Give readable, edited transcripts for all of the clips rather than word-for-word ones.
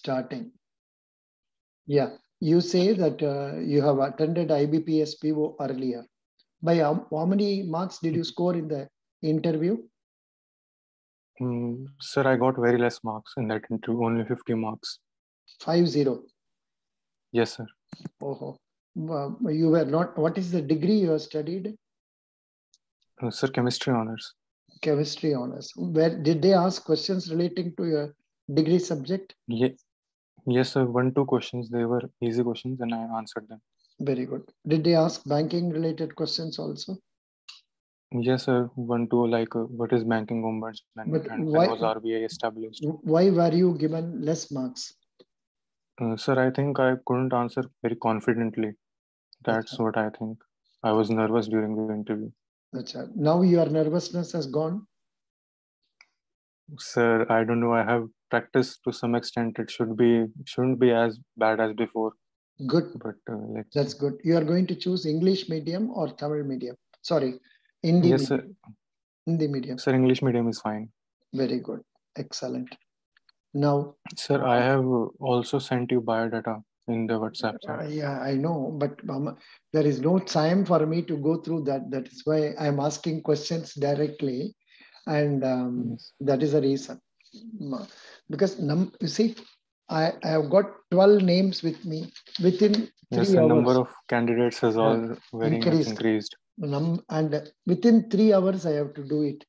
Starting. Yeah. You say that you have attended IBPS PO earlier. By how many marks did you score in the interview? Sir, I got very less marks in that interview, only 50 marks. 50. Yes, sir. Oh, you were not. What is the degree you have studied? Sir, chemistry honors. Chemistry honors. Where did they ask questions relating to your degree subject? Yes, sir. 1-2 questions. They were easy questions, and I answered them. Very good. Did they ask banking related questions also? Yes, sir. 1-2, like what is banking ombudsman and when was RBI established? Why were you given less marks? Sir, I think I couldn't answer very confidently. That's what I think. I was nervous during the interview. Now your nervousness has gone? Sir, I don't know. I have practiced to some extent. It shouldn't be as bad as before. Good. But that's good. You are going to choose English medium or Tamil medium? Sorry, Hindi yes, medium. Sir. Hindi medium. Sir, English medium is fine. Very good. Excellent. Now, sir, I have also sent you biodata in the WhatsApp chat. Yeah, I know, but there is no time for me to go through that. That is why I'm asking questions directly. And yes. That is the reason. Because you see, I have got 12 names with me within 3 hours. The number of candidates has all very much increased. And within 3 hours, I have to do it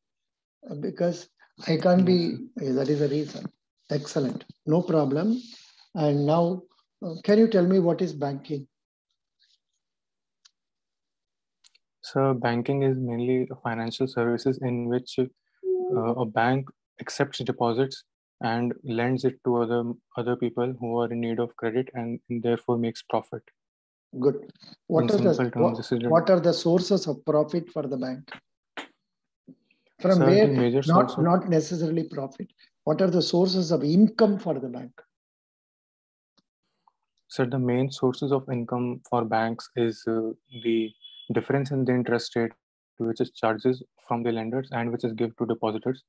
because I can't be, that is the reason. Excellent. No problem. And now, can you tell me what is banking? So banking is mainly financial services in which a bank accepts deposits and lends it to other people who are in need of credit and therefore makes profit. Good. What are the sources of profit for the bank? From where? Not necessarily profit. What are the sources of income for the bank? So the main sources of income for banks is the difference in the interest rate, which is charges from the lenders and which is given to depositors.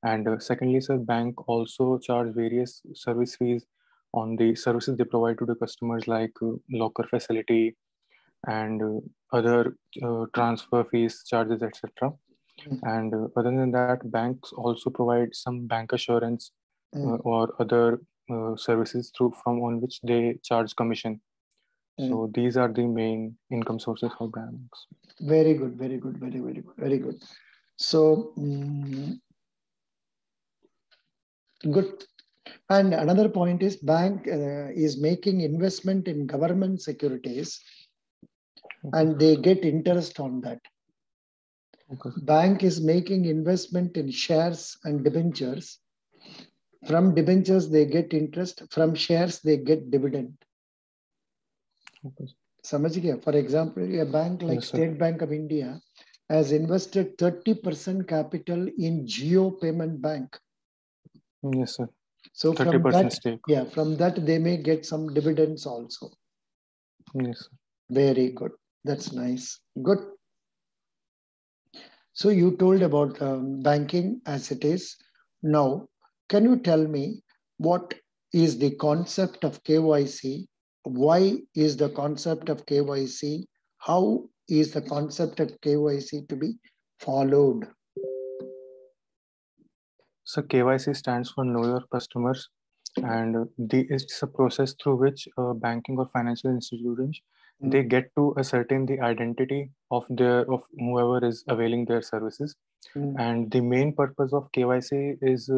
And secondly, sir, bank also charge various service fees on the services they provide to the customers, like locker facility and other transfer fees, charges, etc. And other than that, banks also provide some bank assurance or other services on which they charge commission. So these are the main income sources for banks. Very good, very good, very good. So good. And another point is bank is making investment in government securities and they get interest on that. Bank is making investment in shares and debentures. From debentures, they get interest. From shares, they get dividend. For example, a bank like State Bank of India has invested 30% capital in Geo Payment Bank. Yes, sir. So from that, stake. Yeah, from that they may get some dividends also. Yes, sir. Very good. That's nice. Good. So you told about banking as it is. Now, can you tell me what is the concept of KYC? Why is the concept of KYC? How is the concept of KYC to be followed? So KYC stands for Know Your Customers, and it's a process through which banking or financial institutions they get to ascertain the identity of whoever is availing their services. And the main purpose of KYC is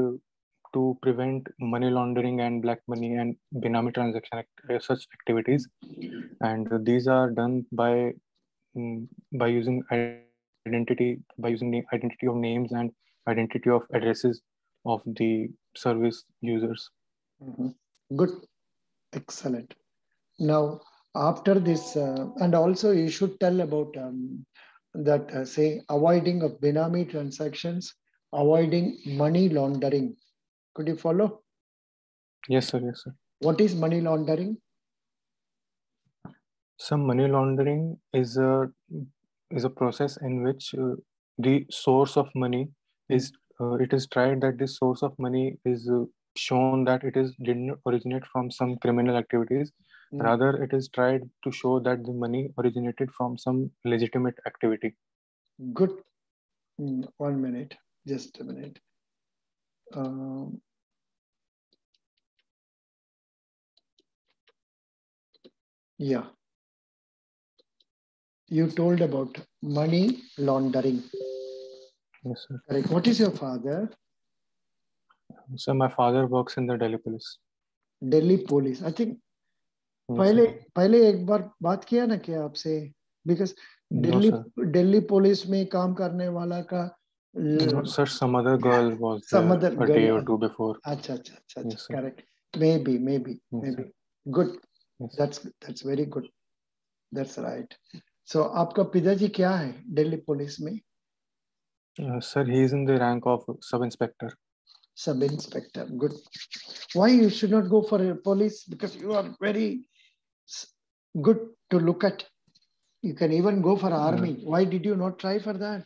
to prevent money laundering and black money and benami transaction such activities. And these are done by using the identity of names and identity of addresses of the service users. Good. Excellent. Now, after this, and also you should tell about that, say, avoiding of benami transactions, avoiding money laundering. Could you follow? Yes, sir. Yes, sir. What is money laundering? Some money laundering is a process in which the source of money is it is tried that this source of money is shown that did not originate from some criminal activities. Rather, it is tried to show that the money originated from some legitimate activity. Good. 1 minute, just a minute. Yeah. You told about money laundering. Yes, sir. Correct. What is your father? So my father works in the Delhi police. Delhi police. I think पहले एक बार बात किया ना क्या आपसे? Because Delhi police में काम करने वाला का no, sir, some other girl was some there other a girl. day or two before. अच्छा. Yes, Correct. Maybe. Yes, Good. Yes. That's very good. That's right. So आपका पिताजी क्या है दिल्ली पुलिस में? Sir, he is in the rank of sub-inspector. Sub-inspector. Good. Why you should not go for a police? Because you are very good to look at. You can even go for army. Why did you not try for that?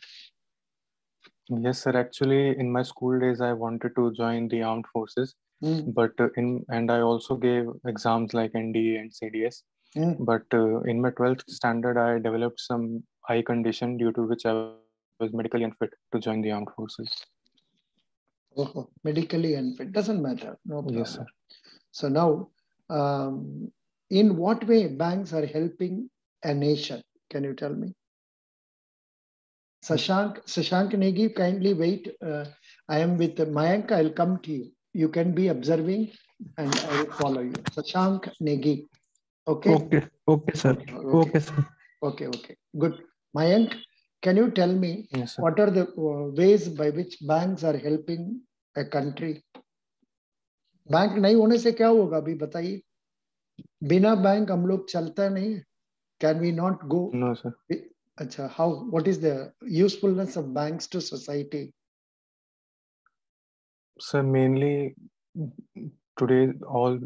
Yes, sir. Actually, in my school days, I wanted to join the armed forces, but and I also gave exams like NDA and CDS. But in my 12th standard, I developed some eye condition due to which I was medically unfit to join the armed forces. Oh, medically unfit. Doesn't matter. No problem. Yes, sir. So now, in what way banks are helping a nation? Can you tell me? Shashank Negi, kindly wait. I am with Mayank. I'll come to you. You can be observing and I will follow you. Shashank Negi. Okay? Okay, sir. Okay, sir. Okay. Good. Mayank, can you tell me what are the ways by which banks are helping a country? Bank नहीं होने से क्या होगा अभी बताइए? बिना bank हम लोग चलता नहीं. Can we not go? No, sir. Acha, how? What is the usefulness of banks to society? So mainly today, all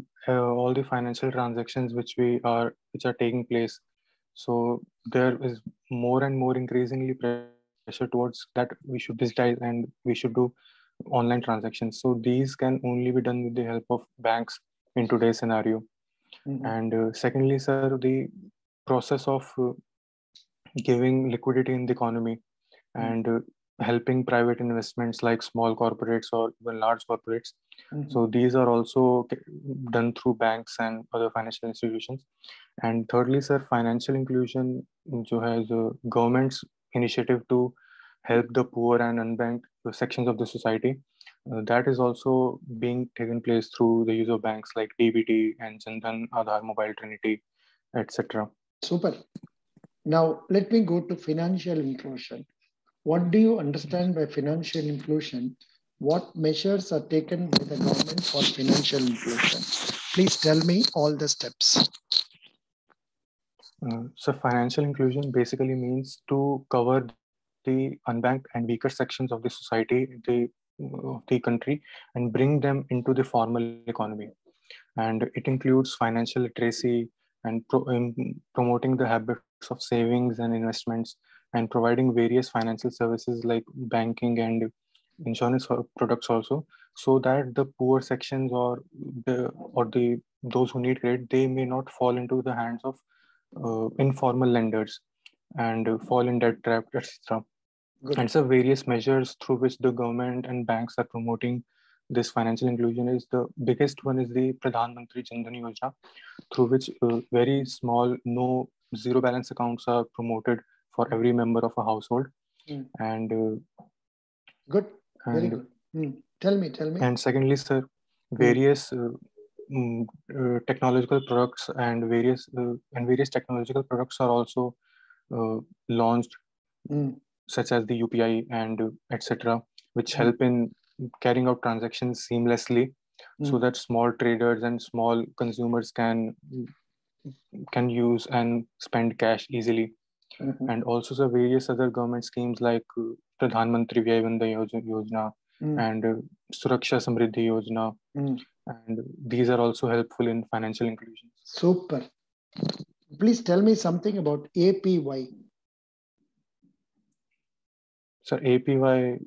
the financial transactions which are taking place. So there is more and more increasingly pressure towards that we should digitize and we should do online transactions. So these can only be done with the help of banks in today's scenario. And secondly, sir, the process of giving liquidity in the economy and helping private investments like small corporates or even large corporates. So these are also done through banks and other financial institutions. And thirdly, sir, financial inclusion, which has a government's initiative to help the poor and unbanked sections of the society. That is also being taken place through the use of banks like DBT and Jandan, Aadhaar, Mobile Trinity, etc. Super. Now, let me go to financial inclusion. What do you understand by financial inclusion? What measures are taken by the government for financial inclusion? Please tell me all the steps. So financial inclusion basically means to cover the unbanked and weaker sections of the society, the country, and bring them into the formal economy. And it includes financial literacy and promoting the habits of savings and investments, and providing various financial services like banking and insurance products also, so that the poor sections or those who need credit, they may not fall into the hands of informal lenders and fall in debt trap, etc. And so various measures through which the government and banks are promoting this financial inclusion is the biggest one is the Pradhan Mantri Jan Dhan Yojana, through which very small, zero balance accounts are promoted for every member of a household. And good, very good. Tell me. And secondly, sir, various technological products and various technological products are also launched, such as the UPI and etc., which help in carrying out transactions seamlessly, so that small traders and small consumers can use and spend cash easily. And also the various other government schemes like Pradhan Mantri Vyay Bandhan Yojana and Suraksha Samriddhi Yojana, and these are also helpful in financial inclusion. Super. Please tell me something about APY. Sir, APY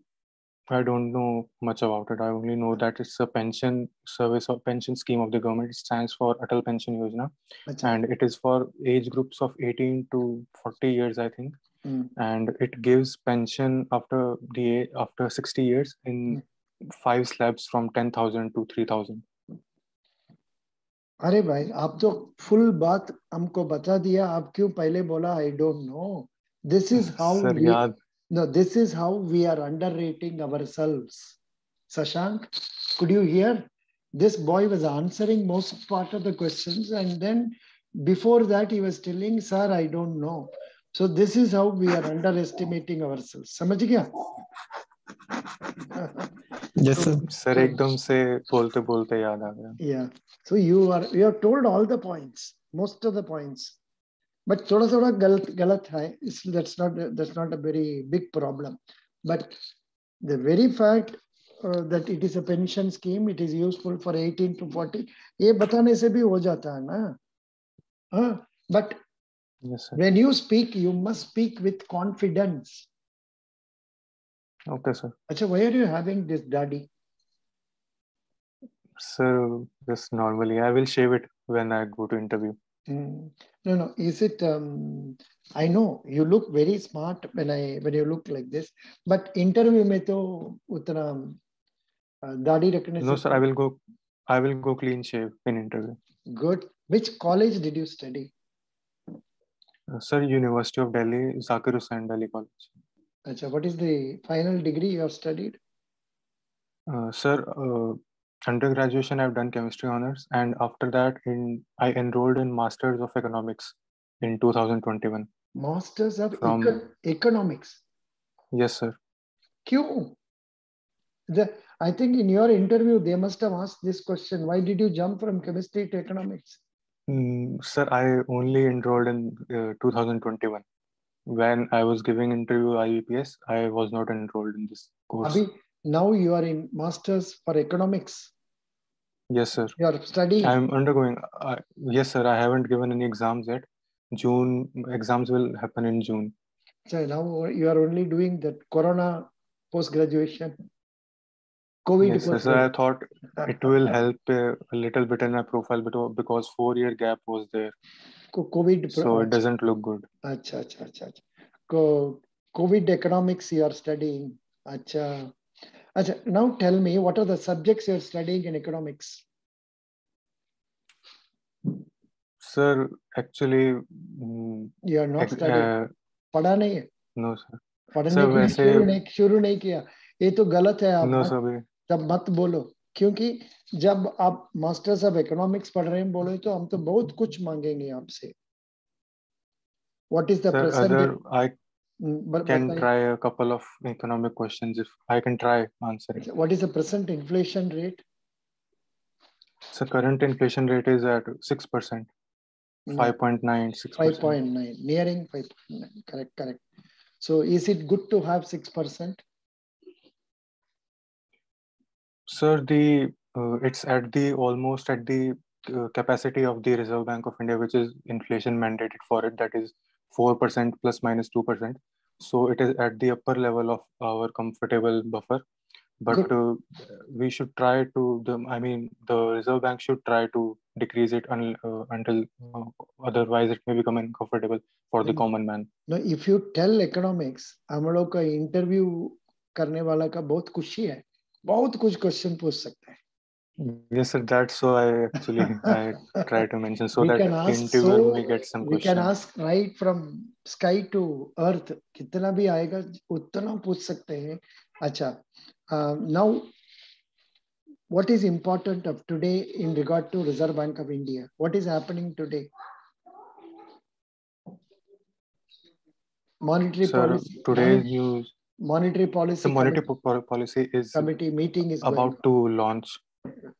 I don't know much about it. I only know that it's a pension service or pension scheme of the government. It stands for Atal Pension Yojana, Acha. and it is for age groups of 18 to 40 years, I think. Mm. And it gives pension after 60 years in 5 slabs from 10,000 to 3,000. अरे भाई आप तो full बात हमको बता दिया. आप क्यों पहले बोला I don't know? This is how Sir, we yaad. no. This is how we are underrating ourselves. Sashank, could you hear? This boy was answering most part of the questions, and then before that he was telling, "Sir, I don't know." So this is how we are underestimating ourselves. समझ गया? Yes, sir. Sir, एकदम से बोलते बोलते याद आ गया. Yeah. So you have told all the points, most of the points, but थोड़ा थोड़ा गलत है. That's not a very big problem. But the very fact that it is a pension scheme, it is useful for 18 to 40. ये बताने से भी हो जाता है ना? हाँ. But yes, sir. when you speak, you must speak with confidence. Okay, sir. Achha, why are you having this daddy? Sir, just normally. I will shave it when I go to interview. No. Is it? I know you look very smart when you look like this, but interview में तो उतना दाढ़ी रखने No, से. sir. I will go clean shave in interview. Good. Which college did you study? Sir, University of Delhi, Zakir Hussain Delhi College. Achha, what is the final degree you have studied? Sir, undergraduation I've done chemistry honors, and after that I enrolled in Masters of Economics in 2021. Masters of From Economics. Yes, sir. क्यों? I think in your interview they must have asked this question. Why did you jump from chemistry to economics? Sir, I only enrolled in 2021. When I was giving interview IEPS, I was not enrolled in this course. Abhi, now you are in Masters for Economics. Yes, sir. You are studying. I'm undergoing. Yes, sir. I haven't given any exams yet. June exams will happen in June. So now you are only doing that Corona post-graduation. COVID Yes, sir. So I thought it will help a little bit in my profile because 4-year gap was there. COVID. So it doesn't look good. Acha. COVID economics you are studying. Acha. Now tell me, what are the subjects you are studying in economics? Sir, actually, You are not studying. पढ़ा नहीं है? No, sir. पढ़ने के लिए शुरू नहीं किया. ये तो गलत है. आप तब मत बोलो, क्योंकि जब आप मास्टर्स ऑफ इकोनॉमिक्स पढ़ रहे हैं बोलो तो हम तो बहुत कुछ मांगेंगे आपसे. What is the present? I can try a couple of economic questions if I can try answering. What is the present inflation rate? So current inflation rate is at 6%. 5.9, 6%. 5.9, nearing 5.9. Correct. So is it good to have 6%? Sir, it's almost at the capacity of the Reserve Bank of India, which is inflation mandated for it, that is 4% plus minus 2%. So it is at the upper level of our comfortable buffer. But we should try to, the Reserve Bank should try to decrease it until otherwise it may become uncomfortable for the common man. No, if you tell economics, हम लोग का interview करने वाला का बहुत खुशी है, बहुत कुछ question पूछ सकते हैं. Yes, sir. That's so I try to mention so that interviewer may get some questions. We can ask right from sky to earth. कितना भी आएगा उतना पूछ सकते हैं. अच्छा. Now, what is important of today in regard to Reserve Bank of India? What is happening today? Monetary policy. Today's news. Monetary policy. The monetary policy is committee meeting is about to launch.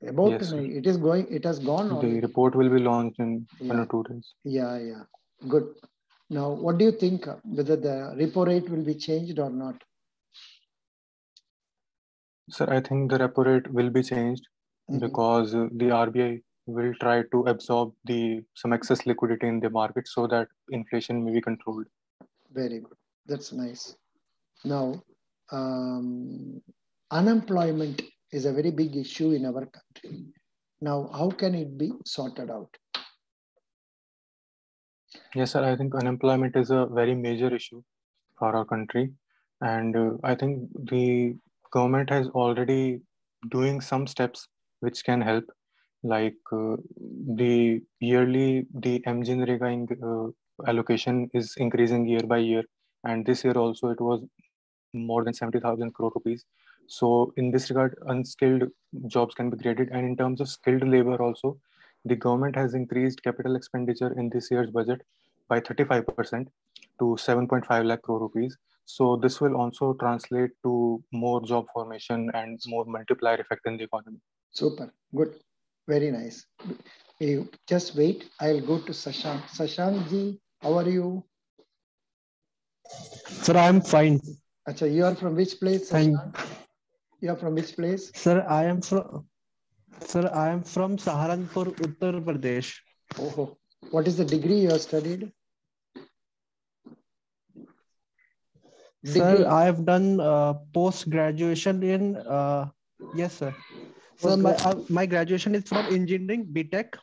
Yes, it is going. It has gone already. The report will be launched in 1 or 2 days. Yeah. Good. Now, what do you think? Whether the repo rate will be changed or not? Sir, I think the repo rate will be changed because the RBI will try to absorb some excess liquidity in the market so that inflation may be controlled. Very good. That's nice. Now, unemployment is a very big issue in our country. Now, how can it be sorted out? Yes, sir. I think unemployment is a very major issue for our country. And I think the government has already doing some steps which can help, like the MGNREGA allocation is increasing year by year. And this year also it was more than 70,000 crore rupees. So in this regard, unskilled jobs can be created. And in terms of skilled labor also, the government has increased capital expenditure in this year's budget by 35% to 7.5 lakh crore rupees. So this will also translate to more job formation and more multiplier effect in the economy. Super, good, very nice. You just wait, I'll go to Sashank. Sashank ji, how are you? Sir, I am fine. Acha, you are from which place, Sashank? You are from which place? Sir, I am from Saharanpur, Uttar Pradesh. Oh, what is the degree you have studied? Sir, I have done post graduation in yes, sir. So my graduation is from engineering BTech.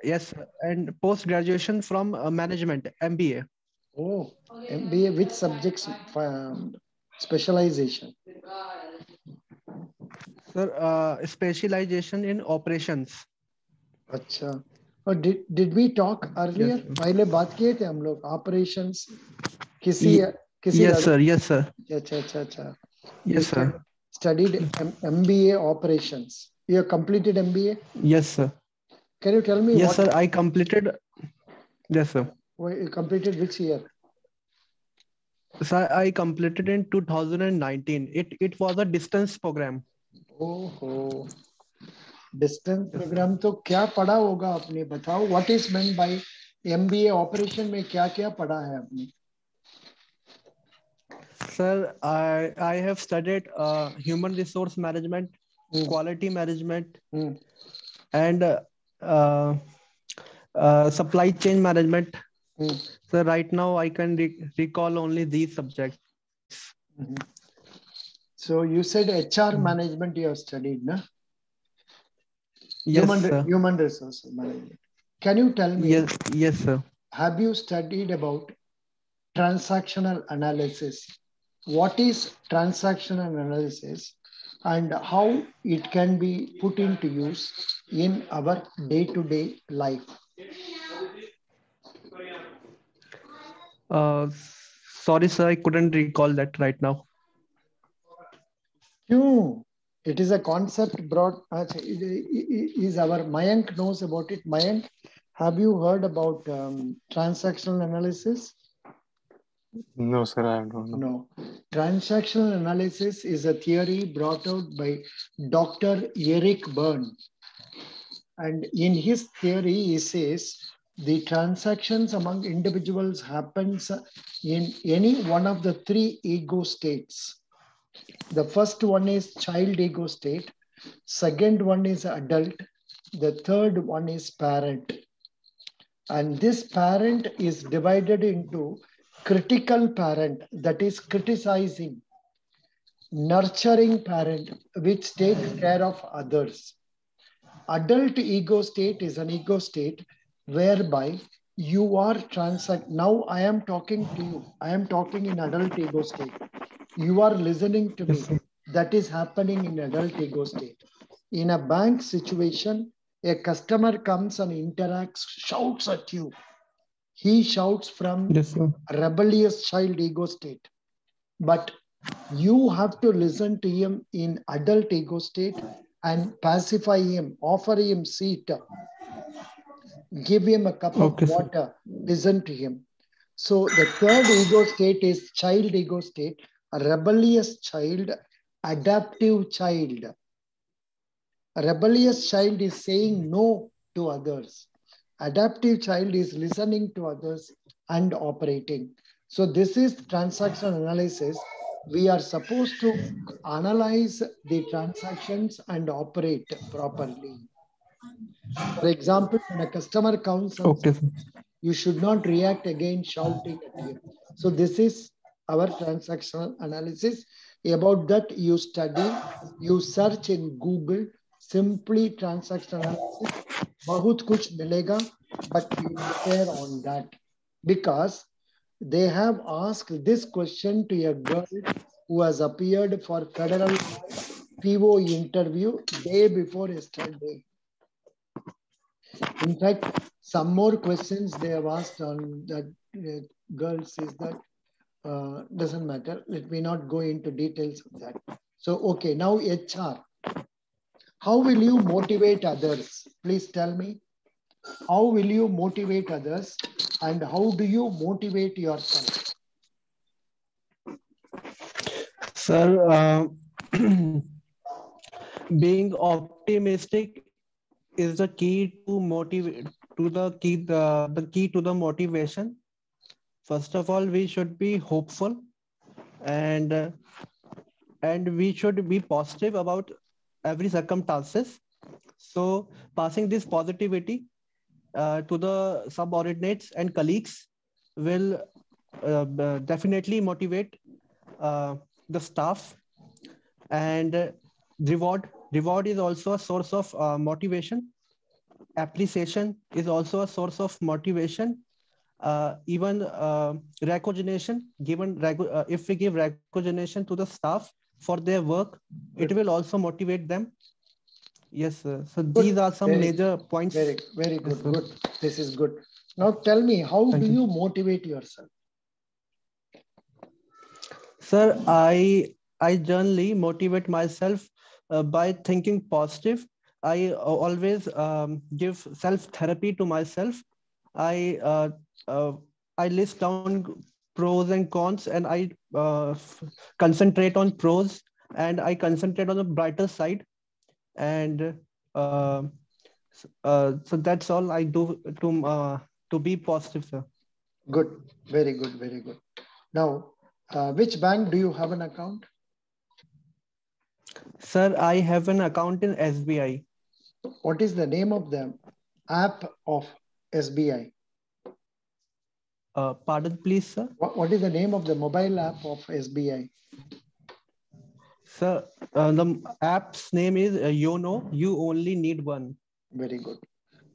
Yes, sir. And post graduation from management MBA. Oh, MBA, which subjects specialization? Sir, specialization in operations. अच्छा. और did we talk earlier? पहले बात किए थे हम लोग operations किसी yes sir, yes sir. अच्छा. Yes sir. Studied MBA operations. You have completed MBA? Yes sir. Can you tell me? Yes sir, I completed. Yes sir. You completed which year? Sir, I completed in 2019. It was a distance program. Oh, distance program. तो क्या पढ़ा होगा आपने बताओ? What is meant by MBA operation में क्या पढ़ा है आपने? Sir, I have studied human resource management, quality management, and supply chain management. So right now I can recall only these subjects. So you said HR management you have studied, na? Yes, sir. Human resource management. Can you tell me? Yes, sir. Have you studied about transactional analysis? What is transactional analysis and how it can be put into use in our day-to-day life? Sorry, sir, I couldn't recall that right now. No, it is a concept brought. Is our Mayank knows about it? Mayank, have you heard about transactional analysis? No, sir, I don't know. No. Transactional analysis is a theory brought out by Dr. Eric Berne. And in his theory, he says the transactions among individuals happens in any one of the three ego states. The first one is child ego state. Second one is adult. The third one is parent. And this parent is divided into critical parent, that is criticizing, nurturing parent, which takes care of others. Adult ego state is an ego state whereby you are now I am talking to you. I am talking in adult ego state. You are listening to me. That is happening in adult ego state. In a bank situation, a customer comes and interacts, shouts at you. He shouts from a rebellious child ego state. But you have to listen to him in adult ego state and pacify him, offer him seat, give him a cup of water, listen to him. So the third ego state is child ego state, a rebellious child, adaptive child. A rebellious child is saying no to others. Adaptive child is listening to others and operating. So this is transactional analysis. We are supposed to analyze the transactions and operate properly. For example, when a customer comes, you should not react again shouting at him. So this is our transactional analysis. About that, you study, you search in Google, simply transactional analysis. Bahut kuch milega, but you prepare on that. Because they have asked this question to a girl who has appeared for Federal PO interview day before yesterday. In fact, some more questions they have asked on that girls is that doesn't matter. Let me not go into details of that. So, okay, now HR. How will you motivate others? Please tell me. How will you motivate others and how do you motivate yourself? Sir, being optimistic is the key to motivate to the key to the motivation. First of all, we should be hopeful and we should be positive about every circumstances. So passing this positivity to the subordinates and colleagues will definitely motivate the staff, and reward is also a source of motivation. Appreciation is also a source of motivation. Even recognition, if we give recognition to the staff for their work, it will also motivate them. Yes, sir. So Good. these are some major points. Very good. Yes, sir. Good. This is good. Now tell me, how do you motivate yourself? Sir, I generally motivate myself by thinking positive. I always give self therapy to myself. I I list down pros and cons, and I concentrate on pros, and I concentrate on the brighter side, and so that's all I do to be positive, sir. Good. Very good. Very good. Now, which bank do you have an account? Sir, I have an account in SBI. What is the name of the app of SBI? Pardon, please, sir. What is the name of the mobile app of SBI? Sir, the app's name is YONO. You only need one. Very good.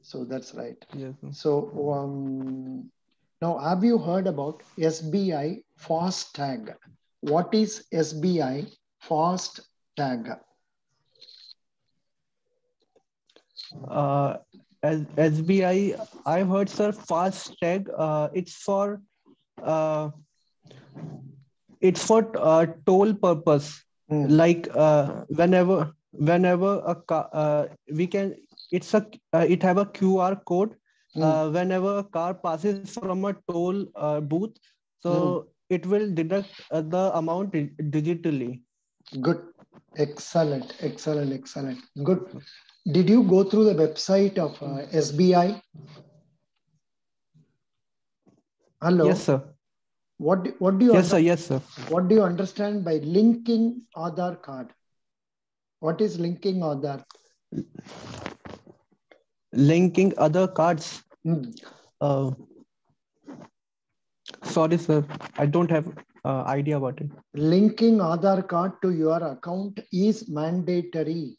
So that's right. Yes. So now, have you heard about SBI Fast Tag? What is SBI Fast Tag? As SBI, I've heard, sir, Fast Tag. It's for toll purpose. Like whenever a car, we can. It have a QR code. Whenever a car passes from a toll booth, so it will deduct the amount digitally. Good. Excellent. Good. Did you go through the website of SBI? Hello. Yes, sir. What do you? Yes, sir. What do you understand by linking Aadhaar card? What is linking Aadhaar? Linking other cards. Sorry, sir. I don't have idea about it. Linking Aadhaar card to your account is mandatory.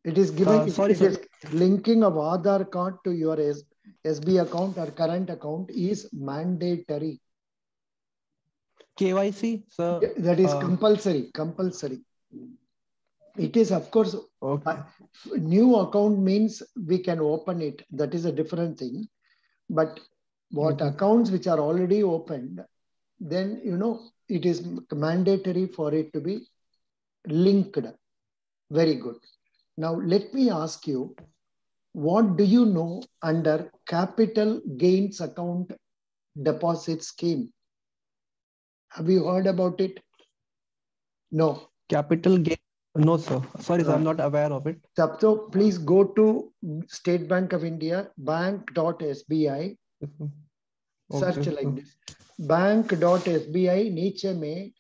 It is given. It is linking of Aadhaar card to your SB account or current account is mandatory. KYC, sir. That is compulsory. It is, of course, new account means we can open it. That is a different thing. But what accounts which are already opened, then, it is mandatory for it to be linked. Very good. Now, let me ask you, what do you know under capital gains account deposit scheme? Have you heard about it? No. Capital gain? No, sir. Sorry, sir, I'm not aware of it. So please go to State Bank of India, bank.sbi. Search like this. Bank.sbi, niche mein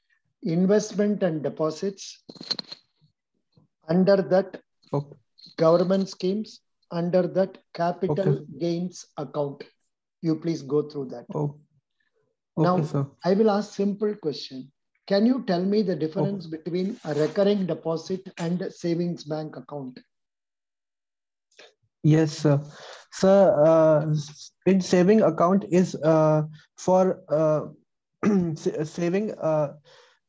investment and deposits. Under that, government schemes. Under that, capital gains account. You please go through that. Now, Okay, sir. I will ask simple question. Can you tell me the difference between a recurring deposit and a savings bank account? Yes, sir. Sir, in saving account is for saving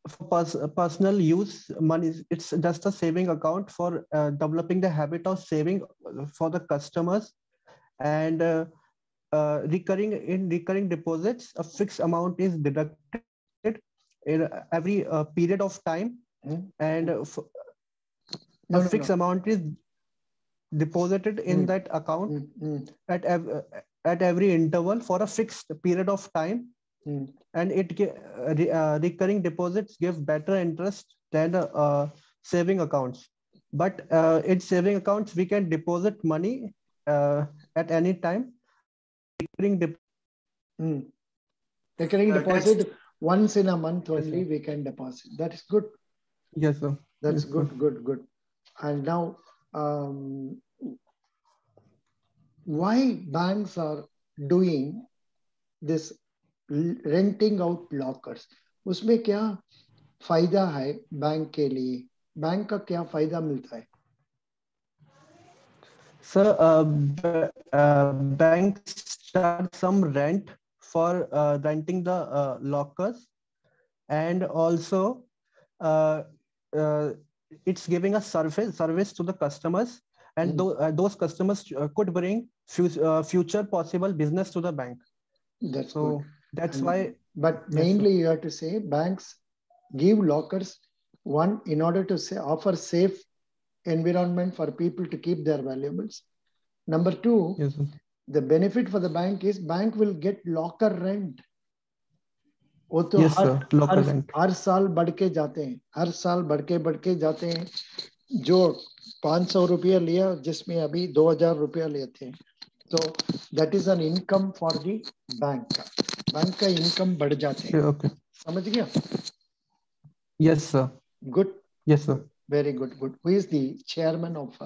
for personal use money. It's just a saving account for developing the habit of saving for the customers, and recurring deposits, a fixed amount is deducted in every period of time, and a fixed amount is deposited in that account at at every interval for a fixed period of time, and recurring deposits give better interest than saving accounts. But in saving accounts, we can deposit money at any time. Recurring deposit once in a month Yes, only sir. we can deposit. That is good. Yes, sir. That's Yes, good, sir. good. And now, why banks are doing this renting out lockers? उसमें क्या फायदा है bank के लिए? Bank का क्या फायदा मिलता है? Sir, banks charge some rent for renting the lockers, and also uh, uh, it's giving a service to the customers, and those customers could bring future possible business to the bank. That's so good. that's And, why. but Yes, mainly sir. you have to say banks give lockers, one, in order to say, offer safe environment for people to keep their valuables. Number two, Yes, sir. the benefit for the bank is bank will get locker rent. वो तो Yes, sir. Local rent. हर साल बढ़ के जाते हैं, हर साल बढ़ के जाते हैं. जो 500 रुपया लिया जिसमें अभी 2000 रुपया लेते हैं, तो that is an income for the bank का इनकम बढ़ जाते हैं. Okay. समझ गया? Yes, sir. Good. Yes, sir. Very good. Who is the chairman of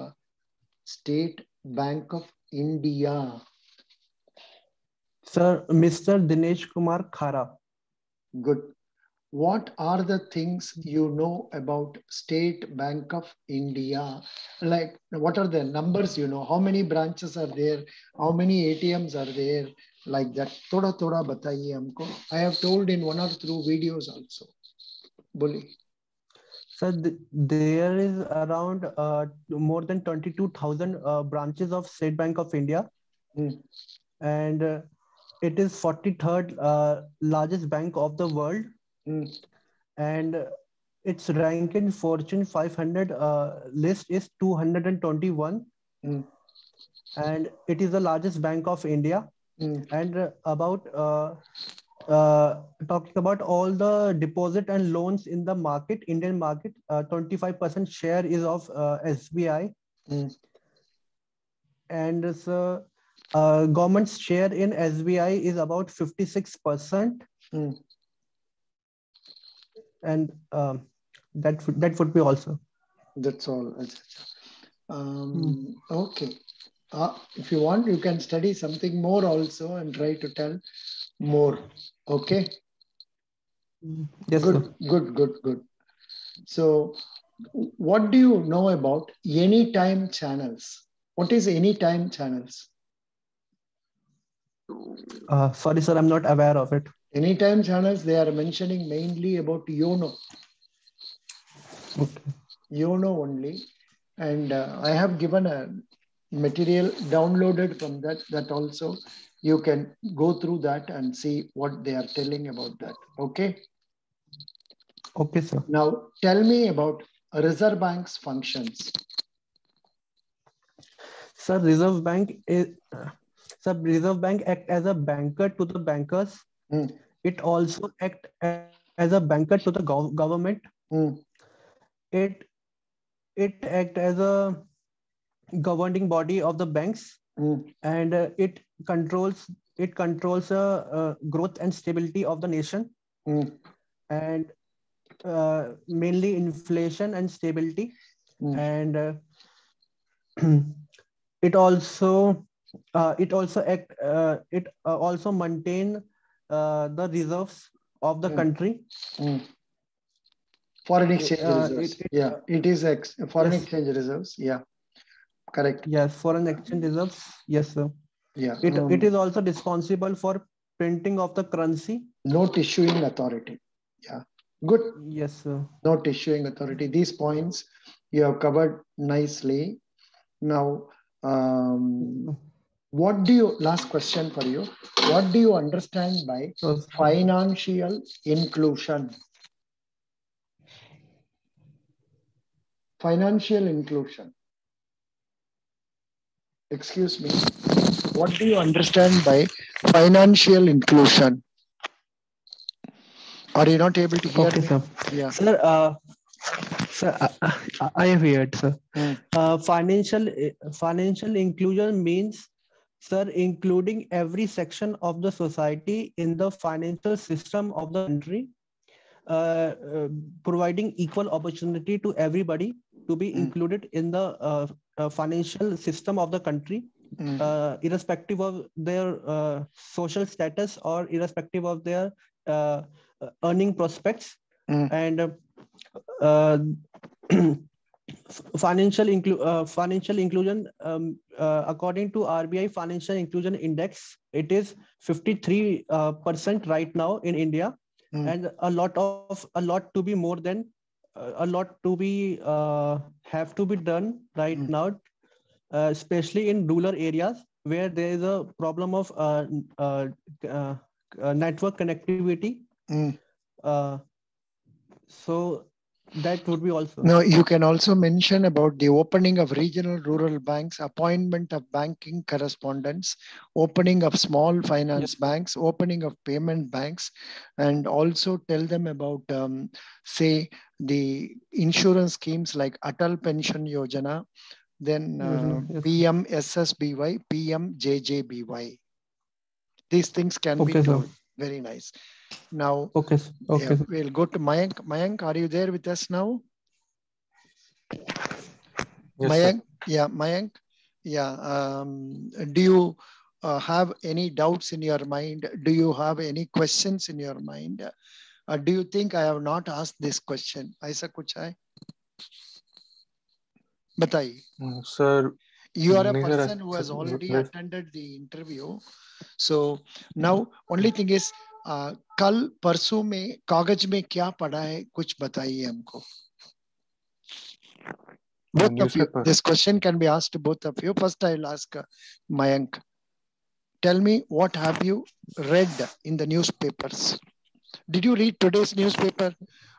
State Bank of India? Sir, Mr. Dinesh Kumar Khara. Good. What are the things you know about State Bank of India? Like, what are the numbers you know? How many branches are there? How many ATMs are there? Like that. Thoda bataiye humko. I have told in one or two videos also. Boli. Sir, there is around more than 22,000 branches of State Bank of India, and it is 43rd largest bank of the world, and its rank in Fortune 500 list is 221, and it is the largest bank of India. And about talking about all the deposit and loans in the market, Indian market, 25% share is of SBI, and so government's share in SBI is about 56%, and that would be also. That's all. Okay. If you want, you can study something more also and try to tell more. Okay. Yes, good, sir. good. So, what do you know about anytime channels? What is anytime channels? Sorry, sir, I'm not aware of it. Anytime channels, they are mentioning mainly about YONO. Okay. YONO only. And I have given a material downloaded from that also. You can go through that and see what they are telling about that. Okay. Okay, sir. Now tell me about Reserve Bank's functions. Sir, Reserve Bank act as a banker to the bankers. It also act as a banker to the government. It act as a governing body of the banks, and it controls growth and stability of the nation, and mainly inflation and stability, and it also maintain the reserves of the country. Foreign exchange reserves. Yeah, it is foreign yes. exchange reserves. Yeah, correct. Yes, foreign exchange reserves. Yes, sir. Yeah. It is also responsible for printing of the currency. Note issuing authority. Yeah, good. Yes, sir. Note issuing authority. These points you have covered nicely. Now, what do you, last question for you, what do you understand by financial inclusion? Financial inclusion. Excuse me. What do you understand by financial inclusion? Are you not able to hear me? Sir. Yeah. Sir, I have heard, sir. Financial inclusion means, sir, including every section of the society in the financial system of the country, providing equal opportunity to everybody to be included in the financial system of the country, irrespective of their social status or irrespective of their earning prospects. And financial inclusion, according to RBI Financial Inclusion Index, it is 53% right now in India, and a lot to be more than a lot to be have to be done right now, especially in rural areas where there is a problem of network connectivity. So that would be also. Now, you can also mention about the opening of regional rural banks, appointment of banking correspondents, opening of small finance banks, opening of payment banks, and also tell them about, say, the insurance schemes like Atal Pension Yojana, then PM SSBY, PM JJBY. These things can be told. Very nice. Now, we'll go to Mayank. Mayank, are you there with us now? Yes, Mayank, sir. yeah, Mayank, yeah. Do you have any doubts in your mind? Do you have any questions in your mind? Do you think I have not asked this question? Aisa kuch hai? Batai. Sir, you are a person who has already attended the interview. So now only thing is, कल परसों में कागज में क्या पढ़ा है कुछ बताइए हमको. Both of you. This question can be asked to both of you. First, I'll ask Mayank. Tell me, what have you read in the newspapers? Did you read today's newspaper?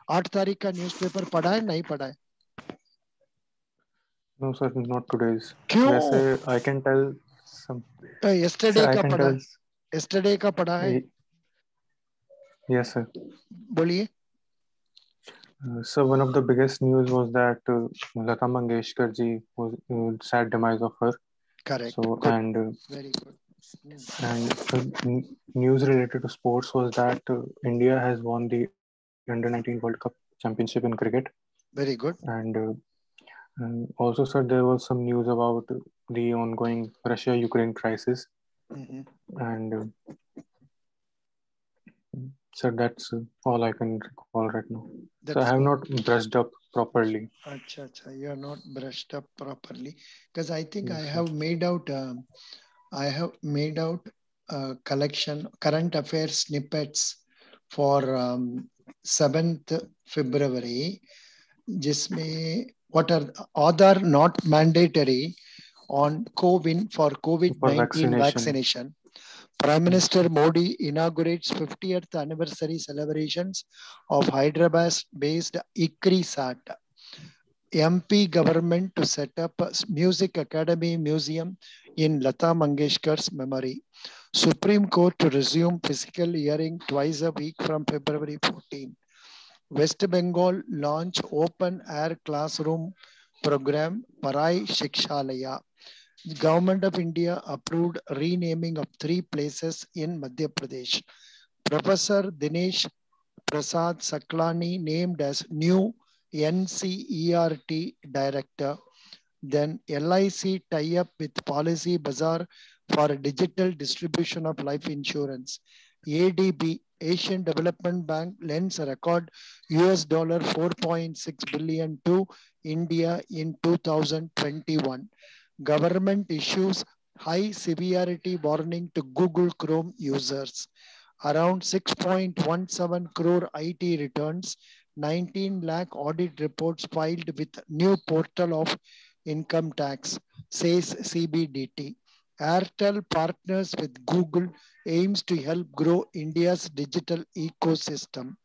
8 तारीख का newspaper पढ़ा है नहीं पढ़ा है? No, sir, not today's. क्यों? वैसे I can tell some. Yesterday का पढ़ा. Yesterday का पढ़ा है? Yes, sir. बोलिए. So one of the biggest news was that Lata Mangeshkar ji was sad demise of her. Correct. So good. And very good. And news related to sports was that India has won the Under-19 World Cup Championship in cricket. Very good. And also, sir, there was some news about the ongoing Russia-Ukraine crisis. And sir, that's all I can recall right now. So I have not brushed up properly. Acha, you are not brushed up properly, because I think I have made out collection current affairs snippets for 7th February, जिसमें what are Aadhaar not mandatory on COVID-19 vaccination. Prime Minister Modi inaugurates 50th anniversary celebrations of Hyderabad-based ICRI-SAT. MP government to set up a Music Academy Museum in Lata Mangeshkar's memory. Supreme Court to resume physical hearing twice a week from February 14. West Bengal launch open air classroom program Parai Shikshalaya. Government of India approved renaming of 3 places in Madhya Pradesh. Professor Dinesh Prasad Saklani named as new NCERT director. Then LIC tie-up with Policy Bazaar for digital distribution of life insurance. ADB, Asian Development Bank, lends a record $4.6 billion to India in 2021. Government issues high severity warning to Google Chrome users. Around 6.17 crore IT returns, 19 lakh audit reports filed with new portal of income tax, says CBDT. Airtel partners with Google, aims to help grow India's digital ecosystem.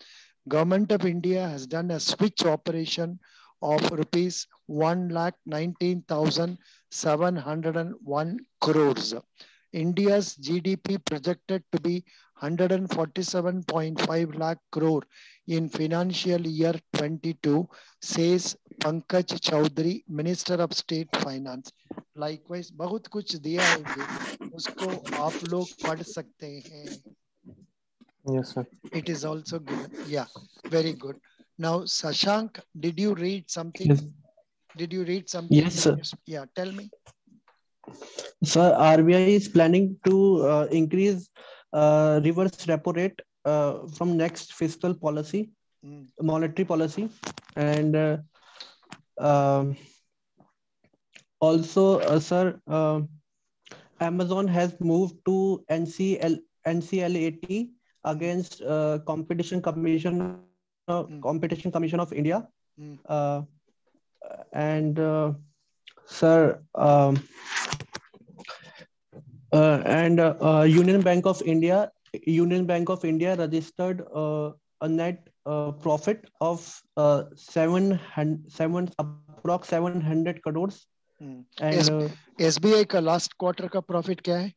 Government of India has done a switch operation of rupees 1,19,701 crores. India's GDP projected to be 147.5 lakh crore in financial year 22, says Pankaj Chaudhary, Minister of State Finance. Likewise, बहुत कुछ दिया है जी, उसको आप लोग पढ़ सकते हैं. Yes, sir. It is also given. Yeah, very good. Now, Sashank, did you read something? Yes. Did you read something? Yes, sir. Yeah, tell me. Sir, RBI is planning to increase reverse repo rate from next fiscal policy, monetary policy, and also, sir, Amazon has moved to NCLAT against Competition Commission of India, and sir, Union Bank of India registered a net profit of 700 crores. And SBI का last quarter का profit क्या है?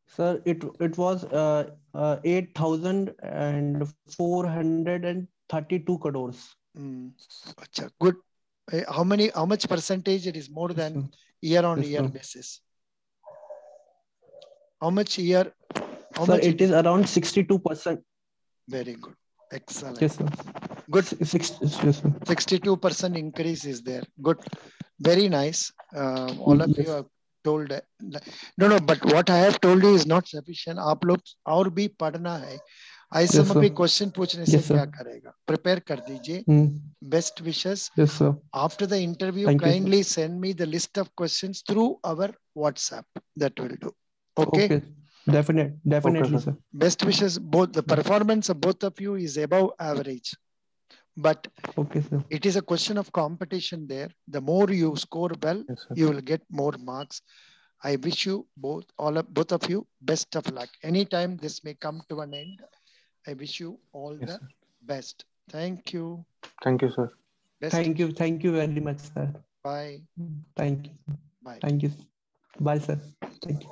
Sir, it was 8,432 crores. Achha, good. How much percentage it is more than year on year basis? How much year? Sir, it is around 62%. Very good. Excellent. Yes, sir. Good. 62% increase is there. Good. Very nice. All of you have told. No, but what I have told you is not sufficient. आप लोग और भी पढ़ना है. ऐसे में भी question पूछने से क्या करेगा? Prepare कर दीजिए. Best wishes. Yes, sir. After the interview, kindly send me the list of questions through our WhatsApp. That will do. Okay. Definitely, okay, sir. Best wishes. Both the performance of both of you is above average, but okay, sir. It is a question of competition there. The more you score well, yes, you will get more marks. I wish you both of you best of luck. Anytime this may come to an end, I wish you all the best. Thank you. Thank you, sir. Thank you very much, sir. Bye. Thank you. Bye. Thank you. Bye, sir. Thank you.